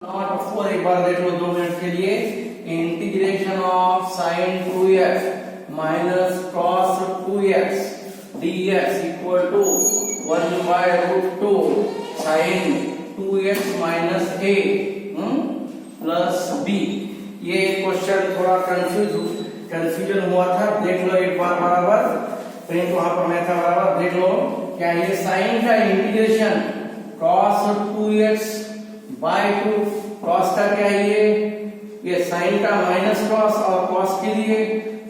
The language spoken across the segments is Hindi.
नॉट 4 एक बार देख लो 2 मिनट के लिए। Integration of sine 2x minus cos 2x dx equal to 1 by root 2 sine 2x minus a plus b। ये क्वेश्चन थोड़ा कंफ्यूजन हुआ था, देख लो एक बार बराबर, प्रिंट वहां पर मैं था बराबर, देख लो क्या ये साइन का integration cos 2x bye 2, cos का क्या है ये साइन का माइनस कॉस, और कॉस के लिए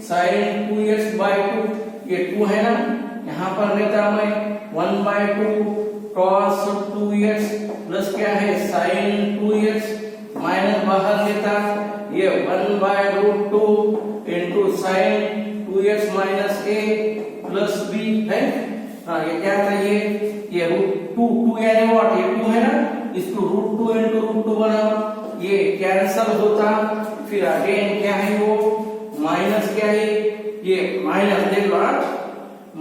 साइन 2x बाय 2, ये 2 है ना, यहाँ पर लेता मैं 1 बाय 2 कॉस 2x प्लस क्या है साइन 2x माइनस बाहर लेता ये 1 by root 2 into sine 2x minus a plus b है। हाँ ये क्या था ये रूट 2 यानी व्हाट, ये 2 है ना, इसको रूट 2 इंटू रूट 2 बनाओ, ये कैंसल होता, फिर अगेन क्या है वो माइनस क्या है ये माइनस, देख लो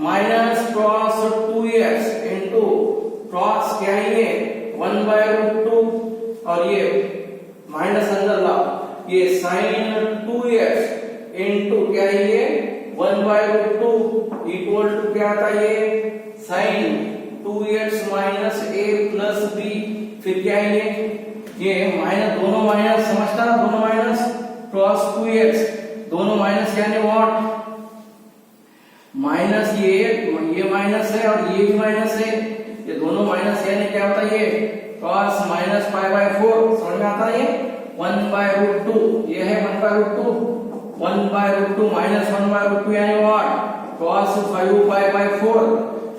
minus cos 2x into cos क्या है ये 1 बाय रूट 2 और ये माइनस अंदर लाओ, ये साइन 2x इंटू क्या है ये 1 बाय रूट 2 इक्वल टू क्या आता ये sine 2x minus a plus b। फिर क्या है ये माइनस, दोनों माइनस समझता ना, दोनों माइनस क्रॉस 2x, दोनों माइनस यानी व्हाट माइनस, ये माइनस है और ये भी माइनस है, ये दोनों माइनस यानी क्या होता है ये cos माइनस पाई बाय 4, समझ में आता है ये 1 बाय रूट 2, ये है 1 by root 2, 1 by root 2 minus 1 by root 2 यानी what cos 5 pi by 4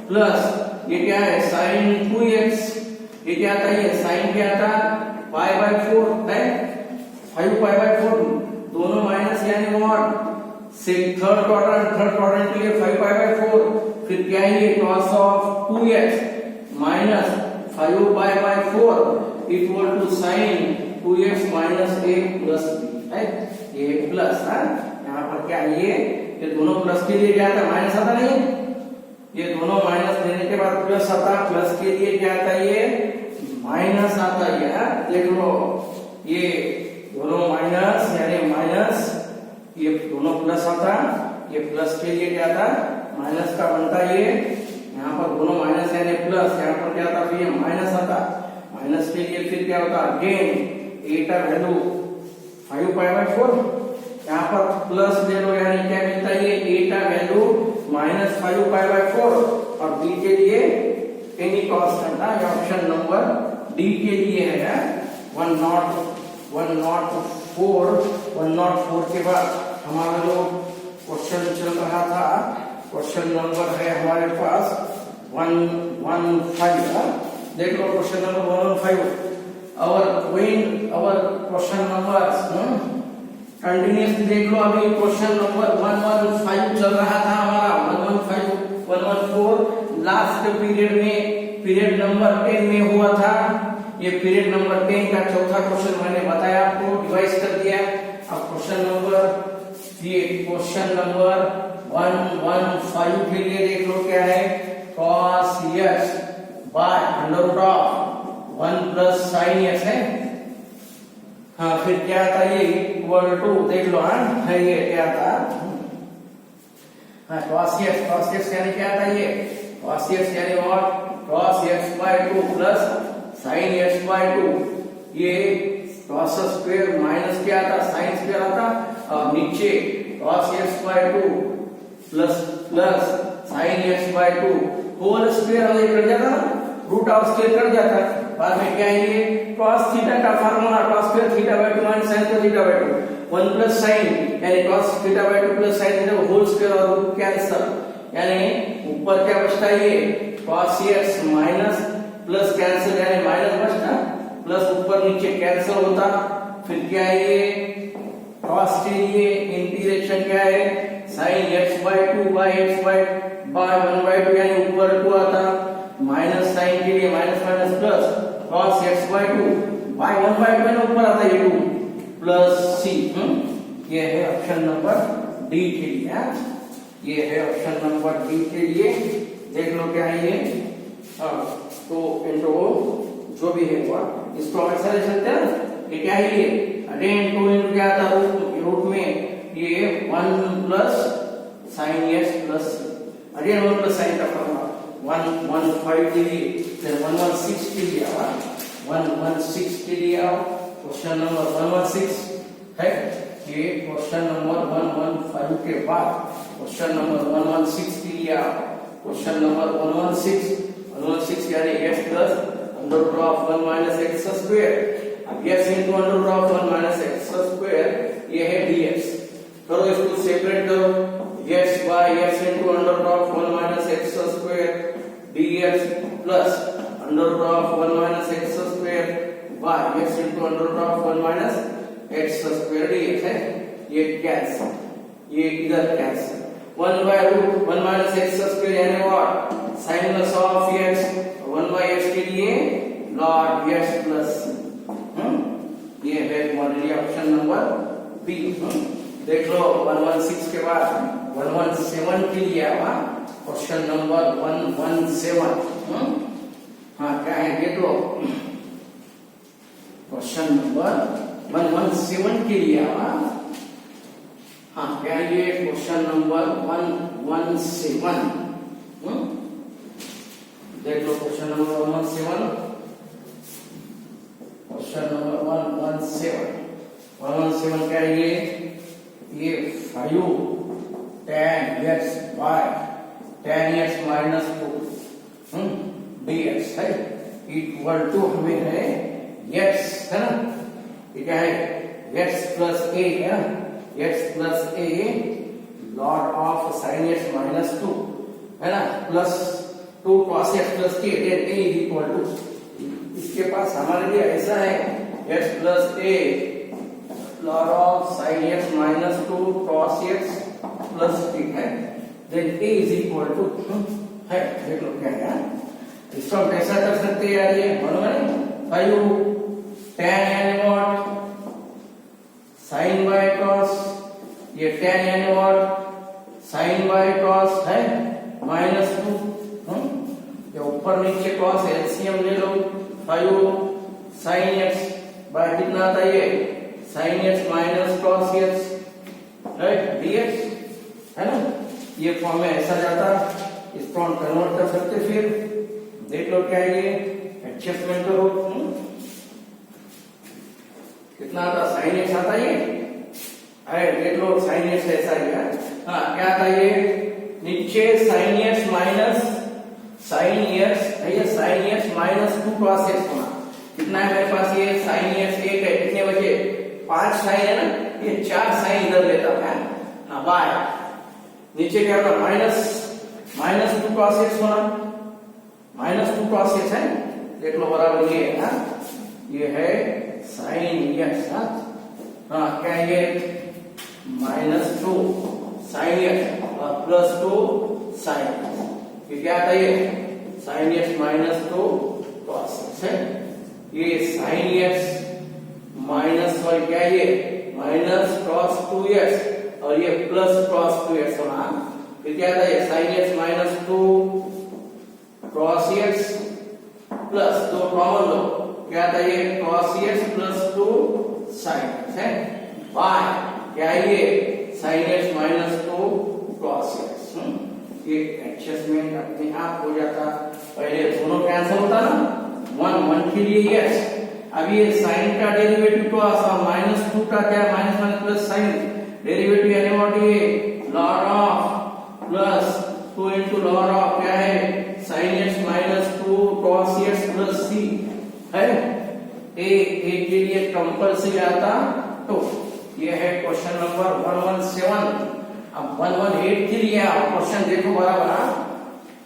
plus ये क्या है साइन 2x, ये क्या आता है ये साइन क्या आता पाई बाय 4 है 5 पाई बाय 4, दोनों माइनस यानी व्हाट से थर्ड क्वाड्रेंट के लिए 5 पाई बाय 4, फिर क्या है ये cos of 2x minus 5 pi by 4 equal to sine 2x minus a plus b है, ये प्लस है यहाँ पर क्या है ये दोनों प्लस के लिए क्या आता माइनस आता नहीं, ये दोनों माइनस देने के बाद प्लस आता, प्लस के लिए क्या आता ये माइनस आता है, देख लो ये दोनों माइनस यानी माइनस, ये दोनों प्लस आता, ये प्लस के लिए क्या आता माइनस का बनता ये, यहाँ पर दोनों माइनस यानी प्लस, यहाँ पर क्या आता फिर माइनस आता, माइनस के लिए फिर क्या होता अगेन a का वैल्यू 5 पाई बाय 4, यहाँ पर प्लस ले लो यानी क्या मिलता है ये a का वैल्यू माइनस 5 पाई बाय 4 और b के लिए एनी कांस्टेंट है, ऑप्शन नंबर डी के लिए है 104 के बाद हमारा जो क्वेश्चन चल रहा था, क्वेश्चन नंबर है हमारे पास 115, देख लो question number 115, our question number continuously देख लो, अभी क्वेश्चन नंबर 115 चल रहा था हमारा 114 लास्ट पीरियड में, पीरियड नंबर 10 में हुआ था, ये पीरियड नंबर 10 का चौथा क्वेश्चन मैंने बताया आपको, डिवाइस कर दिया। अब क्वेश्चन नंबर 115 के लिए देख लो क्या है cos x by under root of 1 plus sine x है, हाँ फिर क्या आता ये इक्वल टू, देख लो है ये क्या आता हाँ cos x यानी क्या आता ये cos x यानी what cos x by 2 plus sine x by 2, ये cos स्क्वायर माइनस क्या आता साइन स्क्वायर आता, और नीचे cos x by 2 plus sine x by 2 whole square और ये कट जाता ना, रूट ऑफ स्क्वायर कट जाता, बाद में क्या है ये cos थीटा का formula cos square theta by 2 minus sin square theta by 2 1 plus sin यानी cos theta by 2 plus sin theta whole square और रूट कैंसिल, यानी ऊपर क्या बचता है ये cos x minus plus cancel यानी माइनस बचता, प्लस ऊपर नीचे कैंसिल होता, फिर क्या है ये cos के लिए इंटीग्रेशन क्या है sin x by 2 by x by 1 by 2 यानी ऊपर 2 आता, माइनस sin के लिए minus minus plus cos x by 2 by 1 by 2 यानी ऊपर आता है ये 2 प्लस c, ये है ऑप्शन नंबर डी के लिए, ये है ऑप्शन नंबर डी के लिए, देख लो क्या है ये तो इंटू जो भी है इसको हम ऐसा ले सकते हैं ये क्या है ये अगेन 2 इंटू क्या था रूट में ये 1 plus sign x plus again 1 plus sign का फॉर्मूला 115 के लिए फिर 116 के लिए 116 के लिए क्वेश्चन नंबर 116 है ये क्वेश्चन नंबर 115 के बाद क्वेश्चन नंबर 116 के लिए क्वेश्चन नंबर 116 यानी x plus under root of 1 minus X square अब x into under root of 1 minus X square ये है dx करो इसको सेपरेट करो x by x into under root of 1 minus X square dx plus under root of 1 minus X square by x into under root of 1 minus X square dx है ये कैंसिल ये इधर cancel 1 by root 1 minus x square यानी what sin inverse of x 1 by x के लिए log x plus ये है हमारे ऑप्शन नंबर बी देख लो 116 के बाद 117 के लिए आवा क्वेश्चन नंबर 117 हाँ क्या है देख लो क्वेश्चन नंबर 117 के लिए आवा हाँ क्या ये क्वेश्चन नंबर 117 देख लो क्वेश्चन नंबर 117 क्वेश्चन नंबर 117 क्या ये 5 tan x by tan x minus 2 dx है इक्वल टू हमें है x है ना ये क्या है x प्लस a है ना x plus a log of sin x minus 2 है ना plus 2 cos x plus k then a is equal to इसके पास हमारे लिए ऐसा है x plus a log of sin x minus 2 cos x plus k है then a is equal to है देख लो क्या है इसको हम कैसा कर सकते हैं यार ये मालूम है 5 tan यानी what sin by cos ये tan यानी what sin by cos है माइनस 2 ये ऊपर नीचे cos एलसीएम ले लो 5 sin x बाय कितना आता है ये sin x minus cos x right dx है ना ये फॉर्म में ऐसा जाता इसको हम कन्वर्ट कर सकते फिर देख लो क्या है ये एडजस्टमेंट करो कितना आता sin x आता है ये देख लो sin x ऐसा ही है हाँ क्या आता ये नीचे sin x minus sin x है ये sin x minus 2 cos x होना कितना है मेरे पास ये sin x 1 है कितने बचे 5 sin है ना ये 4 sin इधर लेता है हाँ बाय नीचे क्या होगा माइनस 2 cos x होना माइनस 2 cos x है देख लो बराबर ये है ये है sin x हाँ क्या ये माइनस 2 sin x और प्लस 2 sin ये क्या आता है sin x minus 2 cos x है ये sin x माइनस और क्या ये माइनस cos 2x और ये प्लस cos 2x होना फिर क्या आता है sin x minus 2 cos x plus 2 common लो क्या आता है cos x plus 2 sin x है बाय क्या ये sin x minus 2 cos x ये एडजस्टमेंट अपने आप हो जाता पहले दोनों कैंसिल होता ना 1 के लिए यस अब ये sin का डेरिवेटिव को आसान माइनस 2 का क्या minus minus plus sin derivative यानी व्हाट ये log of plus 2 into log of क्या है sin x minus 2 cos x plus c है a के लिए कंपल्सरी आता तो ये है क्वेश्चन नंबर 117 अब 118 के लिए आप क्वेश्चन देखो बराबर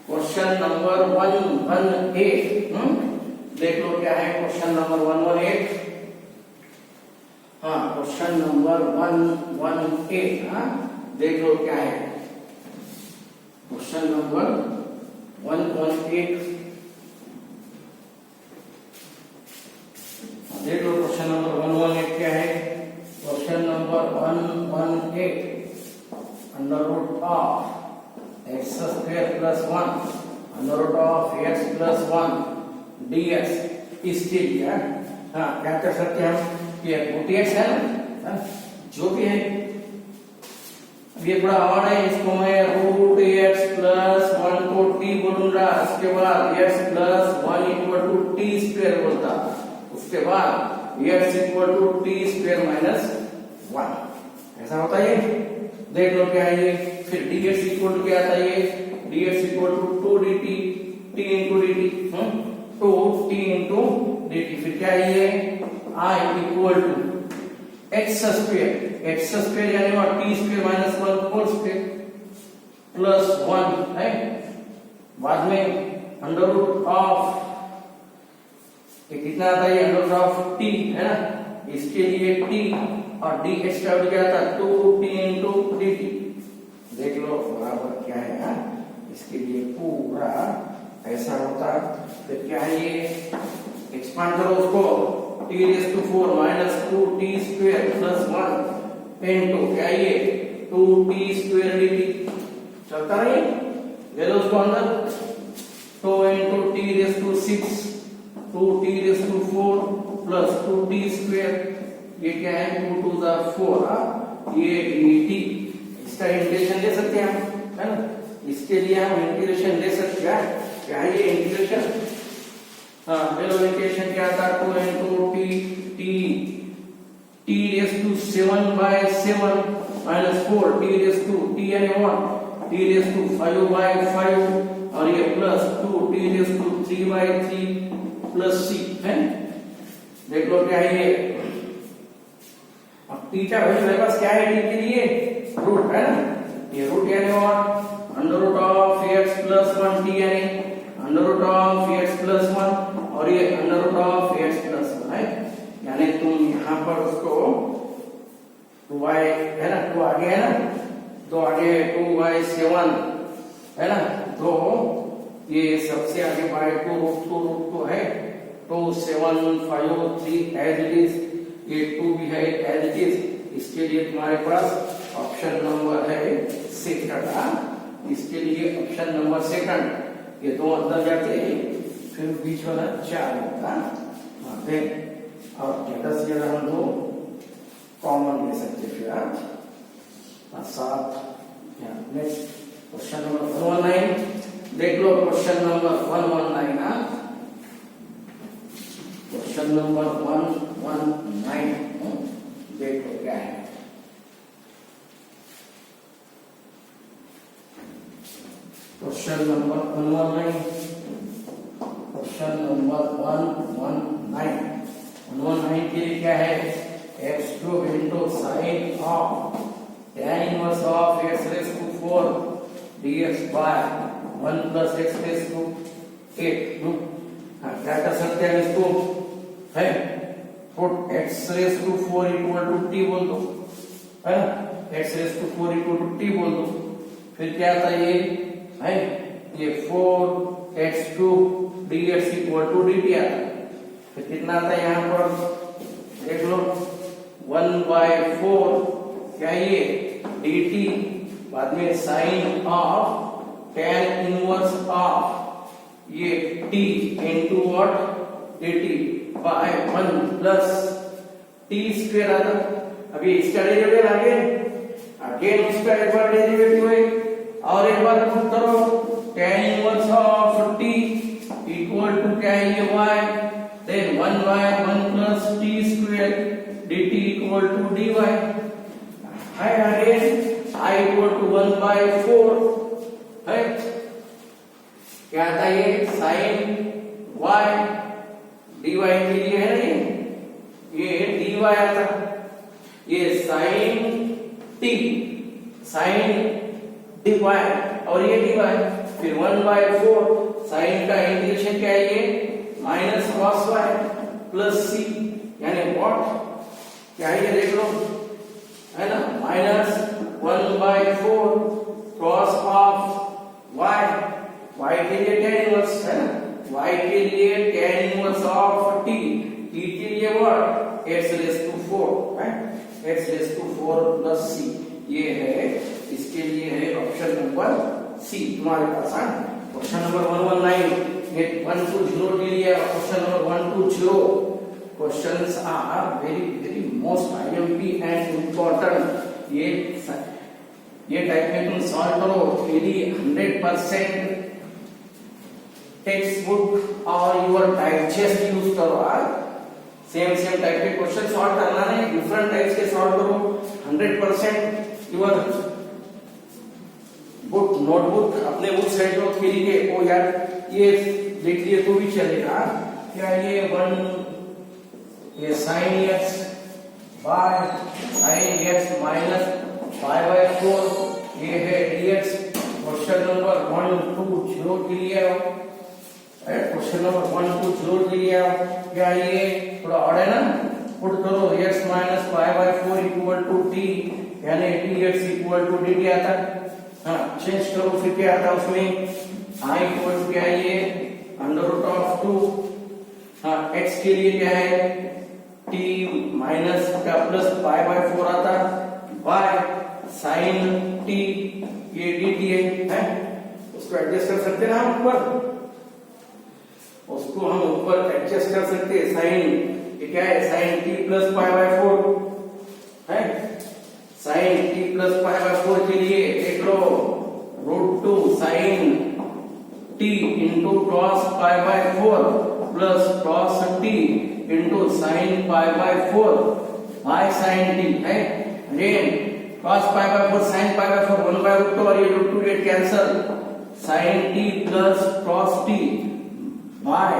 क्वेश्चन नंबर 118 देख लो क्या है क्वेश्चन नंबर 118 हाँ क्वेश्चन नंबर 118 हाँ देख लो क्या है क्वेश्चन नंबर 118 देख लो क्वेश्चन नंबर 118 क्या है question number 118 under root of X square plus 1 under root of X plus 1 dx इसके लिए हाँ क्या कर सकते हैं हम ये 2tx है ना, जो भी है। अब ये बड़ा हार्ड है, इसको मैं रूट x प्लस 1 को t बोलूंगा, उसके बाद x plus 1 equal to T square बोलता, उसके बाद x equal to T square minus 1, ऐसा होता है। देख लो क्या है ये, फिर dx इक्वल टू क्या आता है, ये dx equal to 2 dt, t into dt, 2t into dt, फिर क्या है ये I equal to x square यानी what, t square minus 1 whole square plus 1 है, बाद में अंडर रूट ऑफ, ये कितना आता है, अंडर रूट ऑफ t है ना, इसके लिए t और dx का क्या आता है 2t इंटू dt। देख लो बराबर क्या है ना, इसके लिए पूरा ऐसा होता, तो क्या है ये, एक्सपांड करो उसको, t raise to 4 minus 2t square plus 1 into क्या है ये 2t स्क्वायर dt, चलता नहीं, ले लो उसको अंदर, तो into t raise to 6 2t raise to 4 plus 2t square, ये क्या है 2 टू द 4, ये dt, इसका इंटीग्रेशन ले सकते हैं हम, है ना, इसके लिए हम इंटीग्रेशन ले सकते हैं, क्या है ये इंटीग्रेशन, हाँ ले लो इंटीग्रेशन क्या था, 2 into t raise to 7 by 7 minus 4 t raise to t यानी 1 t रेज़ टू 5 बाय 5 और ये plus 2 t raise to 3 by 3 plus c है। देख लो क्या है ये, अब t का वैल्यू मेरे पास क्या है, t के लिए रूट है ना, ये रूट यानी और under root of x plus 1 t यानी under root of x plus 1 और ये under root of x plus 1 है, यानी तुम यहाँ पर उसको 2y है ना, 2 आगे है ना, तो आगे 2y7 है ना, तो ये सबसे आगे बाय 2 रूट 2 है, तो 7 5 3 एज इट इज, ये 2 भी है एज इट इज, इसके लिए तुम्हारे पास ऑप्शन नंबर है सेकंड, इसके लिए ऑप्शन नंबर सेकंड, ये दो अंदर जाते हैं, फिर बीच वाला 4 होता वहां पे, और ज्यादा से ज्यादा हम दो कॉमन ले सकते, फिर आज 7। नेक्स्ट क्वेश्चन नंबर 119, देख लो क्वेश्चन नंबर 119, क्वेश्चन नंबर 119, देख लो क्या है, क्वेश्चन नंबर 119, क्वेश्चन नंबर 119 के लिए क्या है, x cube into sine of tan inverse of x raise to 4 dx by 1 plus x raise to 8, क्या कर सकते हैं इसको, है put x raise to 4 equal to t बोल दो, है ना, x raise to 4 equal to t बोल दो, फिर क्या आता है ये 4x cube dx equal to dt आता है, फिर कितना आता है यहाँ पर, देख लो 1/4 क्या ये dt, बाद में sine of tan inverse of ये t into what dt by 1 plus t square आता, अभी इसका डेरिवेटिव अगेन उसका एक बार डेरिवेटिव है, और एक बार पुट करो tan inverse of t equal to क्या है ये y, then 1/1 plus t square dt equal to dy है, अगेन I इक्वल टू 1/4 है, क्या आता है ये साइन y dy के लिए है ना, ये dy आता, ये साइन t साइन dy और ये dy, फिर 1/4 साइन का इंटीग्रेशन क्या है ये minus cos y plus c, यानी व्हाट क्या है ये देख लो, है ना, माइनस 1/4 cos ऑफ y के लिए tan इनवर्स है ना, y के लिए tan इनवर्स ऑफ t के लिए व्हाट x रेज़ टू 4 है, x raise to 4 plus c, ये है, इसके लिए है ऑप्शन नंबर सी तुम्हारे पास। क्वेश्चन नंबर 119 ये 120 के लिए, question number 120 questions are very very most IMP and important. ये टाइप में तुम सॉल्व करो, यदि 100% टेक्स्ट बुक और योर डाइजेस्ट यूज करो। सेम टाइप के क्वेश्चन सॉल्व करना है, डिफरेंट टाइप्स के सॉल्व करो। 100% योर बुक नोटबुक अपने बुक से जो थ्योरी के ओ यार ये देख लिए तो भी चलेगा। क्या ये sin x by sin x minus 5/4 ये है dx। क्वेश्चन नंबर 1 2 0 के लिए क्वेश्चन नंबर 1 2 0 के लिए क्या ये थोड़ा और है ना, पुट करो x minus 5/4 equal to t यानी dx इक्वल टू dt आता है। हाँ चेंज करो फिर क्या आता है उसमें i इक्वल टू क्या है ये अंडर रूट ऑफ 2। हाँ x के लिए क्या है t माइनस का प्लस 5/4 आता y sin t ये dt है। उसको एडजस्ट कर सकते हैं हम ऊपर, उसको हम ऊपर एडजस्ट कर सकते हैं। sin ये क्या है sin t प्लस 5/4 है। sin t प्लस 5/4 के लिए देख लो √2 sin t into cos 5/4 plus cos t into sin 5/4 by sin t है। अगेन cos 5/4 sin 5/4 1/√2 और ये √2 get cancel. sin t plus cos t by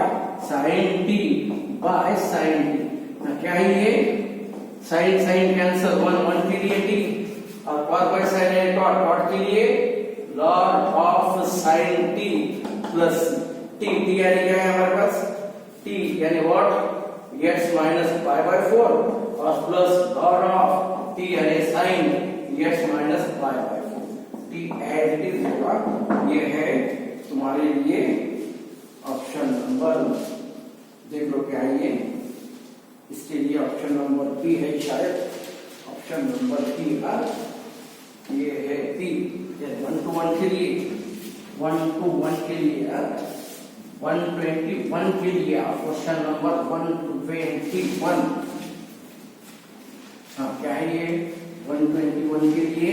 sin t by sin t क्या है ये sin कैंसल 1 के लिए t और cos by sin है cot के लिए log of sin t plus t यानी क्या है हमारे पास t यानी व्हाट x माइनस 5/4 और प्लस log of t यानी sin x minus 5/4 t as it is होगा। ये है तुम्हारे लिए ऑप्शन नंबर, देख लो क्या है ये, इसके लिए ऑप्शन नंबर पी है शायद, ऑप्शन नंबर पी का ये है पी। 1 to 1 के लिए 1 to 1 के लिए 121 के लिए क्वेश्चन नंबर 121। हाँ क्या है ये 121 के लिए।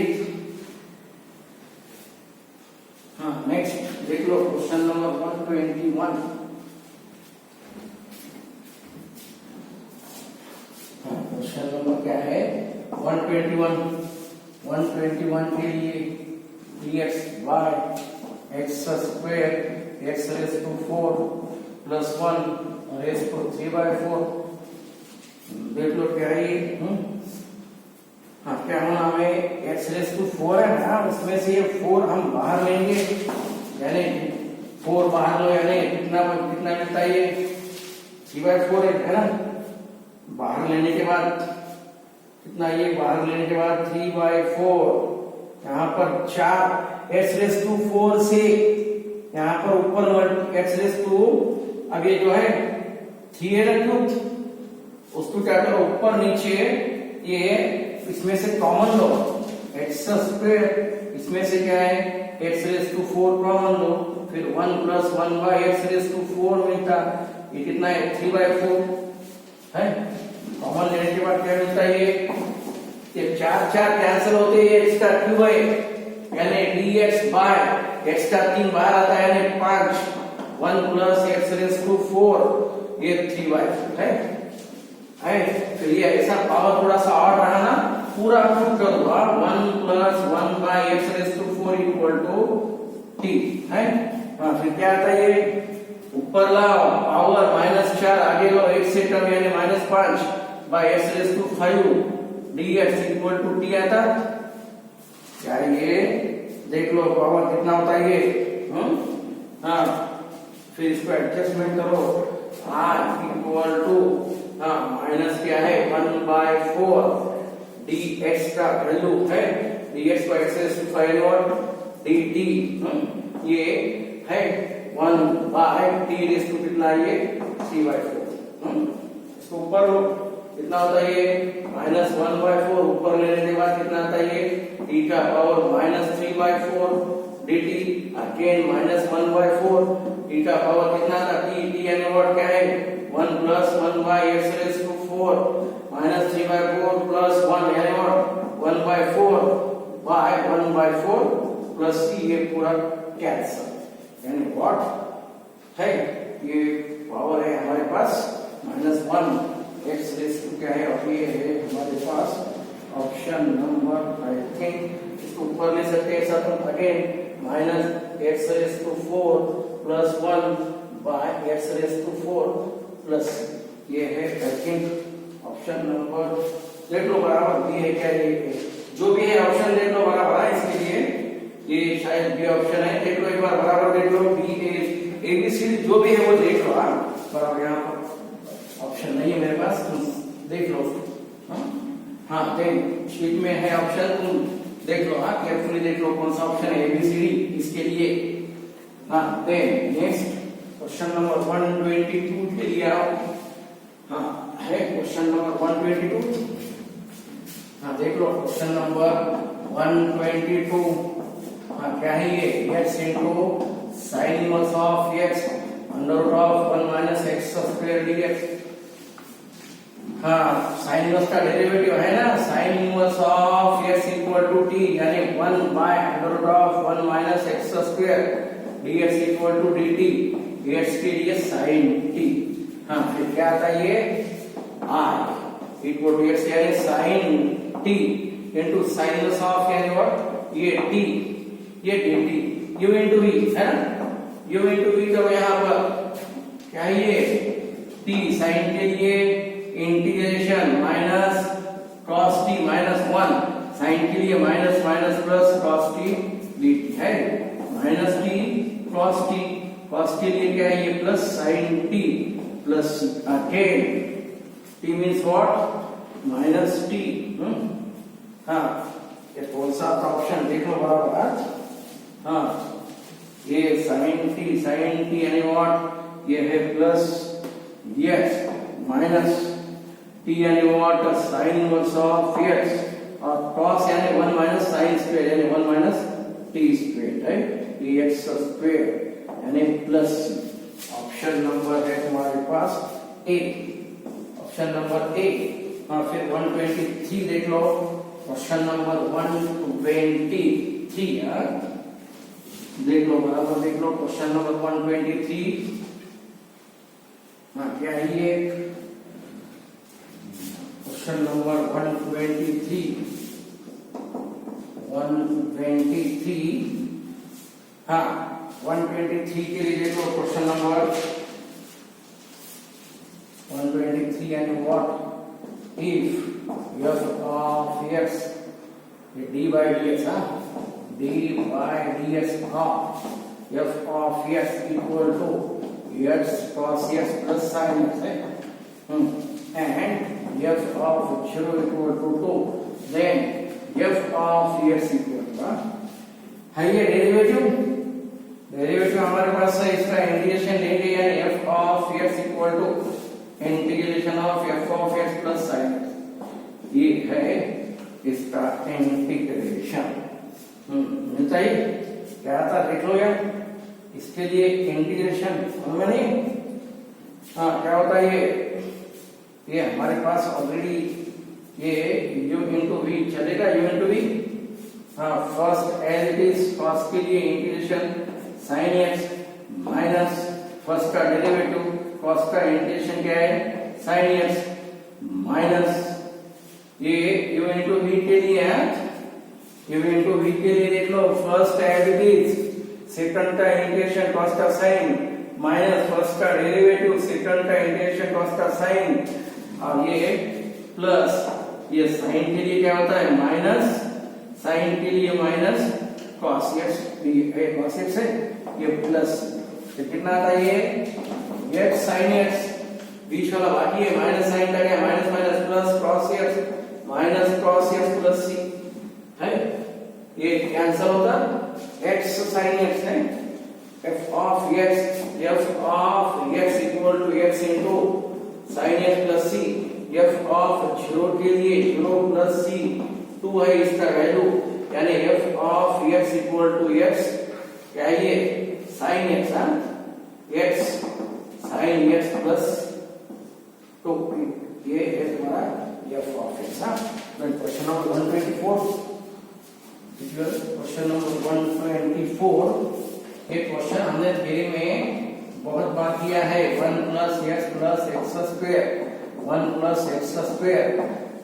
हाँ नेक्स्ट देख लो क्वेश्चन नंबर 121। क्वेश्चन नंबर क्या है 121 के लिए dx by x square x raised to 4 plus 1 raised to 3/4। देख लो क्या है ये। हाँ क्या होना हमें x raised to 4 है ना, उसमें से ये 4 हम बाहर लेंगे यानी 4 बाहर लो यानी कितना मिलता है ये 3/4 है ना। बाहर लेने के बाद कितना, ये बाहर लेने के बाद 3/4 यहाँ पर 4 x raised to 4 से यहाँ पर ऊपर x raised to अब ये जो है 3 है ना क्यूब, उसको क्या करो ऊपर नीचे ये इसमें से कॉमन लो x स्क्वायर, इसमें से क्या है x raised to 4 कॉमन लो, फिर 1 + 1 by x raised to 4 मिलता, ये कितना है 3/4 है। कॉमन लेने के बाद क्या मिलता है ये 4 कैंसिल होते हैं, x का क्यूब है यानी dx बाय x का 3 बाहर आता है यानी 5 1 + x raised to 4 ये 3/4 है। तो ये ऐसा पावर थोड़ा सा और रहा ना, पूरा क्यूब कर दो 1 + 1 by x raised to 4 = t है। हाँ फिर क्या आता है ये ऊपर लाओ पावर -4 आगे लो एक से टर्म यानी -5 by x raised to 5 dx = t आता। क्या ये देख लो पावर कितना होता है ये। हाँ फिर इसको एडजस्टमेंट करो r = माइनस क्या है 1/4 dx का वैल्यू है dx by x raised to 5 और dt ये है 1/t raised to कितना ये 3/4। इसको ऊपर लो कितना होता है ये -1/4 ऊपर लेने के बाद कितना आता है ये t का power -3/4 dt again minus 1/4 t का पावर कितना था t यानी व्हाट क्या है 1 plus 1 by x raised to 4 minus 3/4 plus 1 यानी व्हाट 1/4 by 1/4 plus c ये पूरा कैंसिल यानी व्हाट है ये पावर है हमारे पास -1 x रेज़ टू क्या है और ये है हमारे पास ऑप्शन नंबर आई थिंक इसको ऊपर ले सकते हैं सब again -x raise to 4 plus 1 by x raise to 4 plus ये है आई थिंक ऑप्शन नंबर देख लो बराबर ये है क्या ये जो भी है ऑप्शन देख लो बराबर है इसके लिए ये शायद बी ऑप्शन है देख लो एक बार बराबर देख लो बी ए बी सी जो भी है वो देख लो हां बराबर यहां पर ऑप्शन नहीं है मेरे पास तुम देख लो हां देन शीट में है ऑप्शन तुम देख लो हां केयरफुली देख लो कौन सा ऑप्शन है ए बी सी डी इसके लिए हां देन नेक्स्ट क्वेश्चन नंबर 122 के लिए आओ हां है क्वेश्चन नंबर 122 हां देख लो क्वेश्चन नंबर 122 हां क्या है ये x into sin inverse of x under root of 1 minus x square dx हाँ sin inverse का डेरिवेटिव है ना sin inverse of x equal to t यानी 1 by under root of 1 minus x square dx equal to dt x के लिए sin t हाँ फिर क्या आता है ये i equal to x यानी sin t into sin inverse of यानी what ये t ये dt u into v है ना u into v तो यहाँ पर क्या ये t sin के लिए integration minus cos t minus 1 sin के लिए minus minus plus cos t dt है माइनस t cos के लिए क्या है ये plus sin t plus again t means what minus t हाँ ये कौन सा ऑप्शन देख लो बराबर हाँ ये sin t यानी व्हाट ये है प्लस x माइनस t यानी what sin inverse of x और cos यानी 1 माइनस sin स्क्वायर यानी 1 माइनस t स्क्वायर है dx स्क्वायर यानी प्लस ऑप्शन नंबर है तुम्हारे पास ए ऑप्शन नंबर ए हाँ फिर 123 देख लो क्वेश्चन नंबर 123 यार देख लो बराबर देख लो क्वेश्चन नंबर 123 हाँ क्या है ये क्वेश्चन नंबर 123 हाँ 123 के लिए देखो क्वेश्चन नंबर 123 यानी what if f of x d by dx हाँ d by dx of f of x equal to x cos x plus sin x है and f of 0 equal to 2 then f of x equal to है ये डेरिवेटिव हमारे पास है इसका इंटीग्रेशन लेंगे यानी f of x equal to integration of f of x plus sin x ये है इसका इंटीग्रेशन मिलता है क्या था देख लो यार इसके लिए इंटीग्रेशन समझ नहीं हाँ क्या होता है ये हमारे पास ऑलरेडी ये u into v चलेगा u into v हाँ first as it is first के लिए integration sin x minus first का डेरिवेटिव cos का इंटीग्रेशन क्या है sin x माइनस ये u into v के लिए है u into v के लिए देख लो first as it is second का इंटीग्रेशन cos का sin माइनस फर्स्ट का डेरिवेटिव सेकंड का इंटीग्रेशन cos का sin और ये प्लस ये sin के लिए क्या होता है माइनस sin के लिए माइनस cos x ये cos x है ये प्लस तो कितना आता है ये x sin x बीच वाला बाकी है माइनस साइन का क्या minus minus plus cos x minus cos x plus c है ये कैंसिल होता x sin x है f of x equal to x into sin x plus c f of 0 के लिए 0 plus c 2 है इसका वैल्यू यानी f of x equal to x क्या है ये sine x, x sine x plus 2, ये है तुम्हारा f of x. Then question number 124, question number 124, ये क्वेश्चन हमने थ्योरी में बहुत बार किया है। 1 plus x square 1 plus x square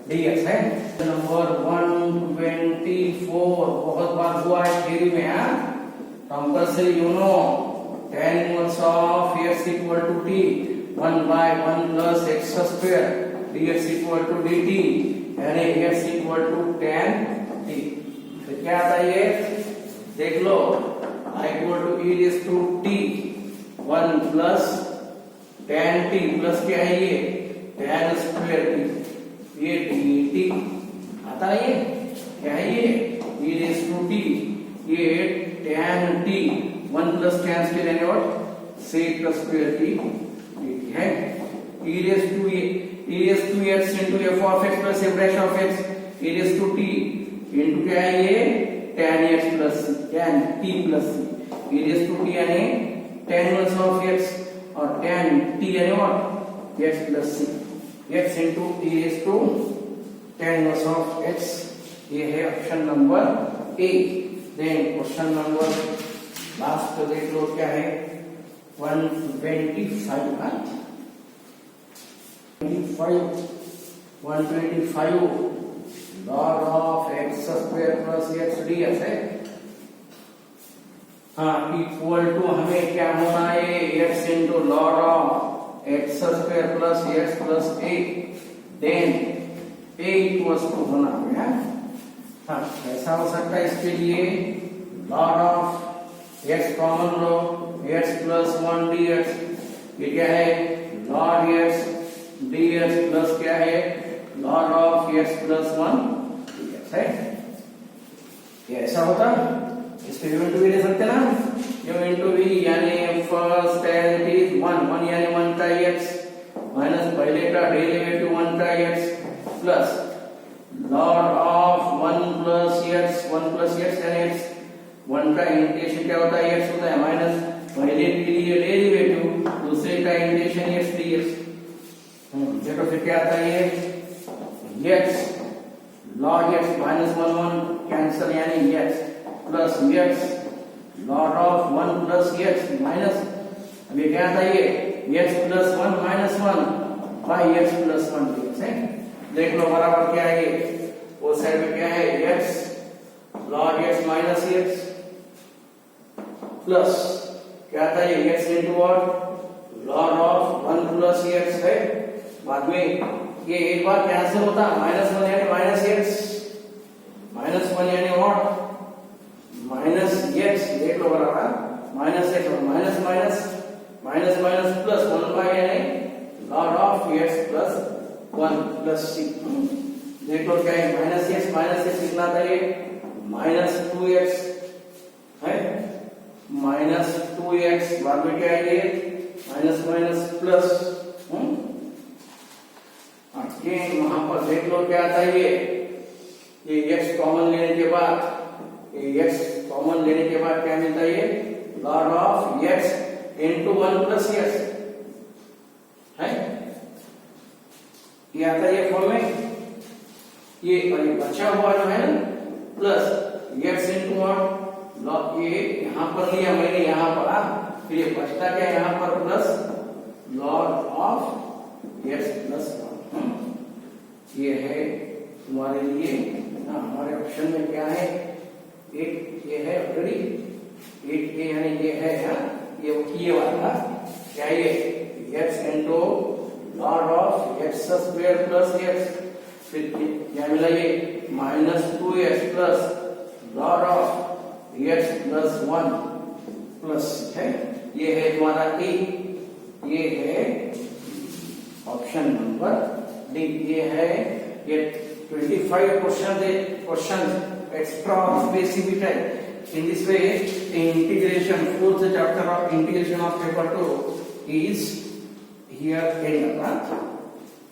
dx है। नंबर 124 बहुत बार हुआ है थ्योरी में। Compulsory you know tan inverse of x equal to t 1 by 1 plus x square dx equal to dt, यानी x equal to tan t। तो क्या आता है ये देख लो, I equal to e raise to t 1 plus tan t plus क्या है ये tan स्क्वायर t, ये dt आता है। ये क्या है ये e रेज़ टू t, ये tan t 1 plus tan square यानी what sec square t dt है। e raise to x into f of x plus f dash of x e raise to t into क्या है ये tan x plus tan t plus e raise to t यानी tan इनवर्स ऑफ x और tan t यानी what x plus c, x into e raise to tan inverse of x। ये है option number A. Then question number last देख लो क्या है 125 log of x square plus x dx है। इक्वल टू हमें क्या होना है x into log of x square plus x plus a, then a equals to होना है। ऐसा हो सकता है इसके लिए log of x common low x plus 1 dx, ये क्या है log x dx प्लस क्या है log of x plus 1 dx है। ये ऐसा होता, इसको u into v ले सकते ना, u into v यानी फर्स्ट एज इट इज 1 यानी 1 का x माइनस पहले का डेरिवेटिव 1 का x plus log of 1 plus x यानी x 1 का इंटीग्रेशन क्या होता है x होता है माइनस पहले के लिए डेरिवेटिव दूसरे का इंटीग्रेशन x dx। देखो फिर क्या आता है ये x log x minus 1 cancel यानी x plus x log of 1 plus x minus अभी क्या आता है ये x plus 1 minus 1 by x plus 1 dx है। देख लो बराबर क्या है ये, वो साइड में क्या है x log x minus x plus क्या आता है ये x into what log of 1 plus x है। बाद में ये एक बार कैंसिल होता माइनस 1 यानी माइनस x यानी व्हाट माइनस x। देख लो बराबर माइनस x और माइनस माइनस प्लस 1 बाय यानी log of x plus 1 plus c। देख लो क्या है माइनस x कितना था ये माइनस 2x है, माइनस 2x बाद में क्या है ये माइनस प्लस अगेन वहां पर देख लो क्या आता है ये x कॉमन लेने के बाद क्या मिलता है ये log of x into 1 plus x है। ये आता है ये फॉर्म में, ये बचा हुआ जो है ना प्लस x into 1 log, ये यहां पर लिया मैंने यहां पर, फिर ये बचता क्या यहां पर plus log of x plus 1। ये है तुम्हारे लिए हमारे ऑप्शन में क्या है एक ये है ऑलरेडी, एक ये यानी ये है ये वाला क्या ये x into log of x square plus x, फिर क्या मिला ये minus 2x plus log of x plus 1 plus है। ये है तुम्हारा ए, ये है ऑप्शन नंबर डी। ये है ये 25 question extra specific type। In this way, the integration, fourth chapter of integration of paper 2 is here ended.